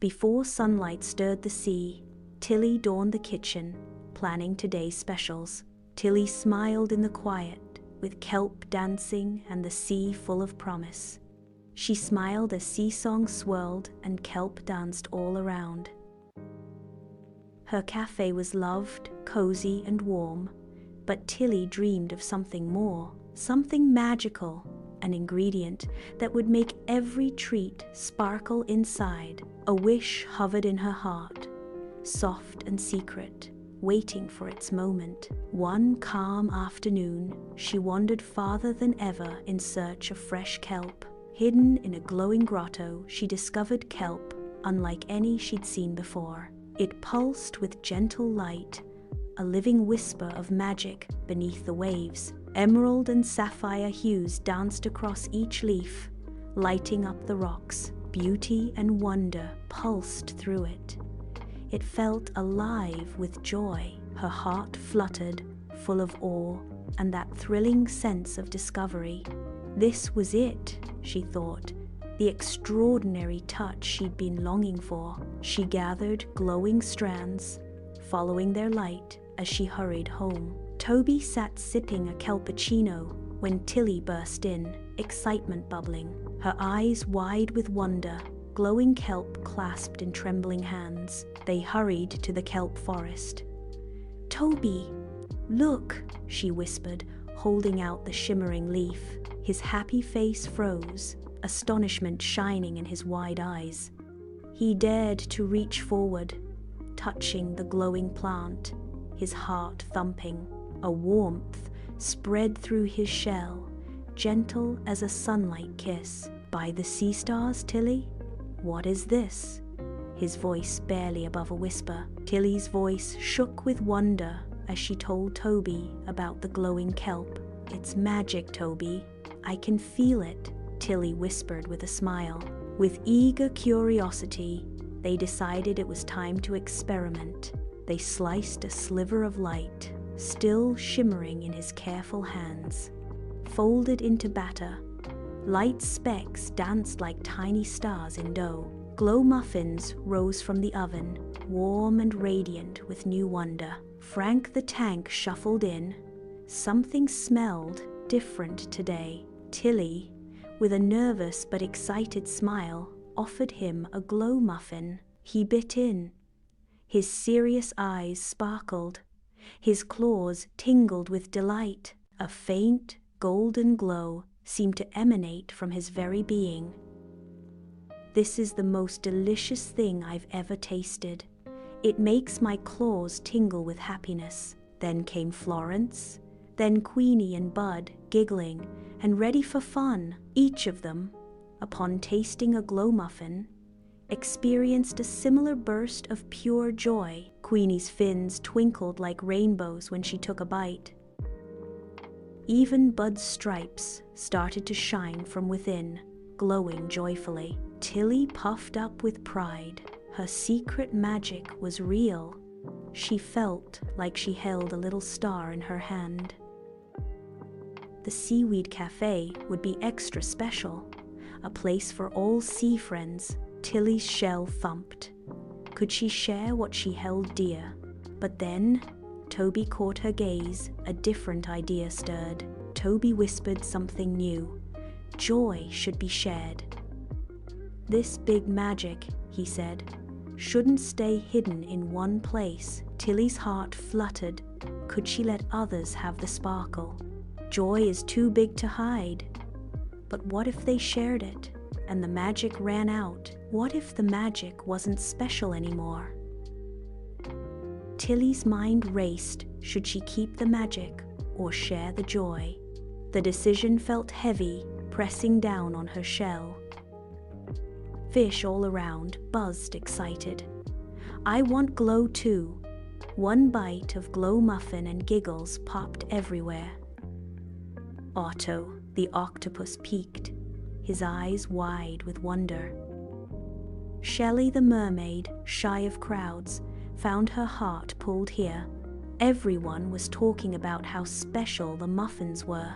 Before sunlight stirred the sea, Tilly dawned the kitchen, planning today's specials. Tilly smiled in the quiet, with kelp dancing and the sea full of promise. She smiled as sea songs swirled and kelp danced all around. Her cafe was loved, cozy, and warm, but Tilly dreamed of something more, something magical, an ingredient that would make every treat sparkle inside. A wish hovered in her heart, soft and secret, waiting for its moment. One calm afternoon, she wandered farther than ever in search of fresh kelp. Hidden in a glowing grotto, she discovered kelp unlike any she'd seen before. It pulsed with gentle light, a living whisper of magic beneath the waves. Emerald and sapphire hues danced across each leaf, lighting up the rocks. Beauty and wonder pulsed through it. It felt alive with joy. Her heart fluttered, full of awe and that thrilling sense of discovery. This was it, she thought, the extraordinary touch she'd been longing for. She gathered glowing strands, following their light as she hurried home. Toby sat sipping a cappuccino when Tilly burst in, excitement bubbling, her eyes wide with wonder, glowing kelp clasped in trembling hands. They hurried to the kelp forest. "Toby, look," she whispered, holding out the shimmering leaf. His happy face froze, astonishment shining in his wide eyes. He dared to reach forward, touching the glowing plant, his heart thumping. A warmth spread through his shell, gentle as a sunlight kiss. "By the sea stars, Tilly? What is this?" His voice barely above a whisper. Tilly's voice shook with wonder as she told Toby about the glowing kelp. "It's magic, Toby. I can feel it," Tilly whispered with a smile. With eager curiosity, they decided it was time to experiment. They sliced a sliver of light, still shimmering in his careful hands. Folded into batter, light specks danced like tiny stars in dough. Glow muffins rose from the oven, warm and radiant with new wonder. Frank the tank shuffled in. Something smelled different today. Tilly, with a nervous but excited smile, offered him a glow muffin. He bit in. His serious eyes sparkled. His claws tingled with delight. A faint, golden glow seemed to emanate from his very being. "This is the most delicious thing I've ever tasted. It makes my claws tingle with happiness." Then came Florence, then Queenie and Bud, giggling and ready for fun. Each of them, upon tasting a glow muffin, experienced a similar burst of pure joy. Queenie's fins twinkled like rainbows when she took a bite. Even Bud's stripes started to shine from within, glowing joyfully. Tilly puffed up with pride. Her secret magic was real. She felt like she held a little star in her hand. The Seaweed Cafe would be extra special, a place for all sea friends. Tilly's shell thumped. Could she share what she held dear? But then, Toby caught her gaze. A different idea stirred. Toby whispered something new. Joy should be shared. "This big magic," he said, "shouldn't stay hidden in one place." Tilly's heart fluttered. Could she let others have the sparkle? Joy is too big to hide. But what if they shared it, and the magic ran out? What if the magic wasn't special anymore? Tilly's mind raced. Should she keep the magic or share the joy? The decision felt heavy, pressing down on her shell. Fish all around buzzed excited. "I want glow too." One bite of glow muffin and giggles popped everywhere. Otto, the octopus, peeked, his eyes wide with wonder. Shelley the mermaid, shy of crowds, found her heart pulled here. Everyone was talking about how special the muffins were.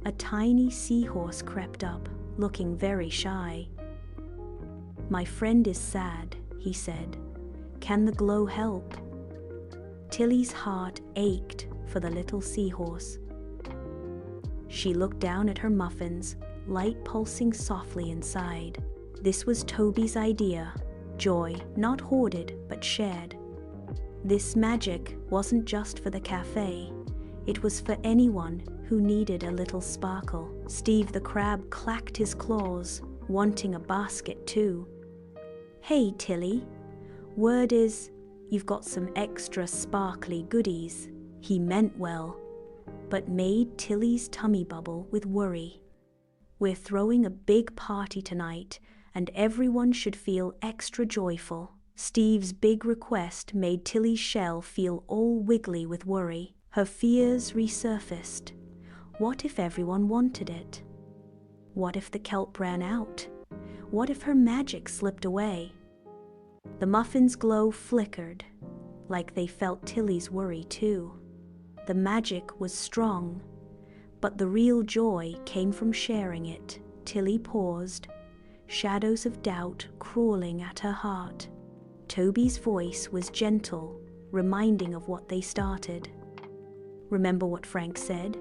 A tiny seahorse crept up, looking very shy. "My friend is sad," he said. "Can the glow help?" Tilly's heart ached for the little seahorse. She looked down at her muffins, light pulsing softly inside. This was Toby's idea. Joy, not hoarded, but shared. This magic wasn't just for the cafe. It was for anyone who needed a little sparkle. Steve the crab clacked his claws, wanting a basket too. "Hey, Tilly. Word is, you've got some extra sparkly goodies." He meant well, but made Tilly's tummy bubble with worry. "We're throwing a big party tonight, and everyone should feel extra joyful." Steve's big request made Tilly's shell feel all wiggly with worry. Her fears resurfaced. What if everyone wanted it? What if the kelp ran out? What if her magic slipped away? The muffins' glow flickered, like they felt Tilly's worry too. The magic was strong, but the real joy came from sharing it. Tilly paused, shadows of doubt crawling at her heart. Toby's voice was gentle, reminding of what they started. "Remember what Frank said?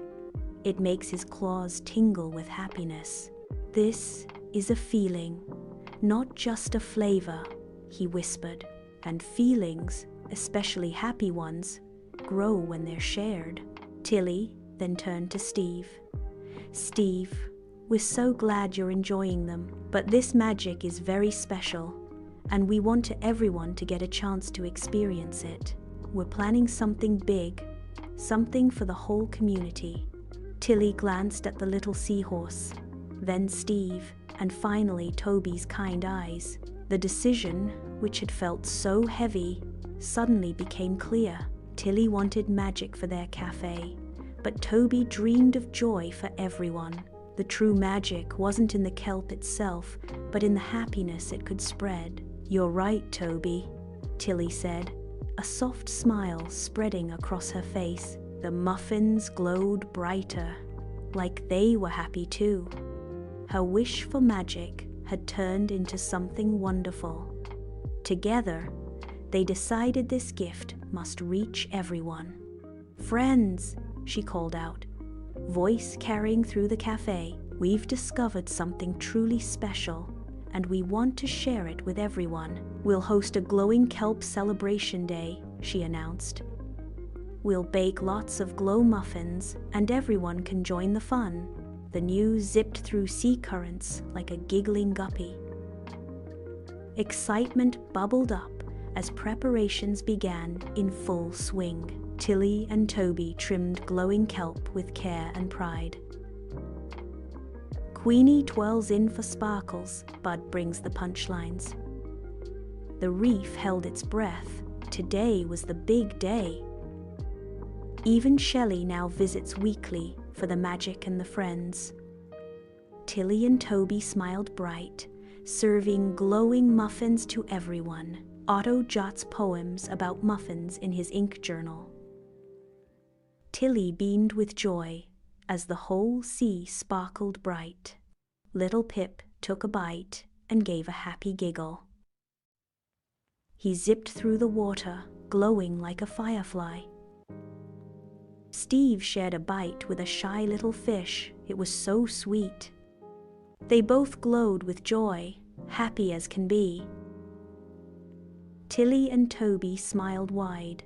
It makes his claws tingle with happiness. This is a feeling, not just a flavor," he whispered. "And feelings, especially happy ones, grow when they're shared." Tilly then turned to Steve. "Steve, we're so glad you're enjoying them, but this magic is very special, and we want everyone to get a chance to experience it. We're planning something big, something for the whole community." Tilly glanced at the little seahorse, then Steve, and finally Toby's kind eyes. The decision, which had felt so heavy, suddenly became clear. Tilly wanted magic for their cafe, but Toby dreamed of joy for everyone. The true magic wasn't in the kelp itself, but in the happiness it could spread. "You're right, Toby," Tilly said, a soft smile spreading across her face. The muffins glowed brighter, like they were happy too. Her wish for magic had turned into something wonderful. Together, they decided this gift must reach everyone. "Friends," she called out, voice carrying through the cafe, "we've discovered something truly special, and we want to share it with everyone. We'll host a glowing kelp celebration day," she announced. "We'll bake lots of glow muffins, and everyone can join the fun." The news zipped through sea currents like a giggling guppy. Excitement bubbled up as preparations began in full swing. Tilly and Toby trimmed glowing kelp with care and pride. Queenie twirls in for sparkles, Bud brings the punchlines. The reef held its breath. Today was the big day. Even Shelley now visits weekly for the magic and the friends. Tilly and Toby smiled bright, serving glowing muffins to everyone. Otto jots poems about muffins in his ink journal. Tilly beamed with joy as the whole sea sparkled bright. Little Pip took a bite and gave a happy giggle. He zipped through the water, glowing like a firefly. Steve shared a bite with a shy little fish. It was so sweet. They both glowed with joy, happy as can be. Tilly and Toby smiled wide.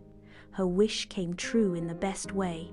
Her wish came true in the best way.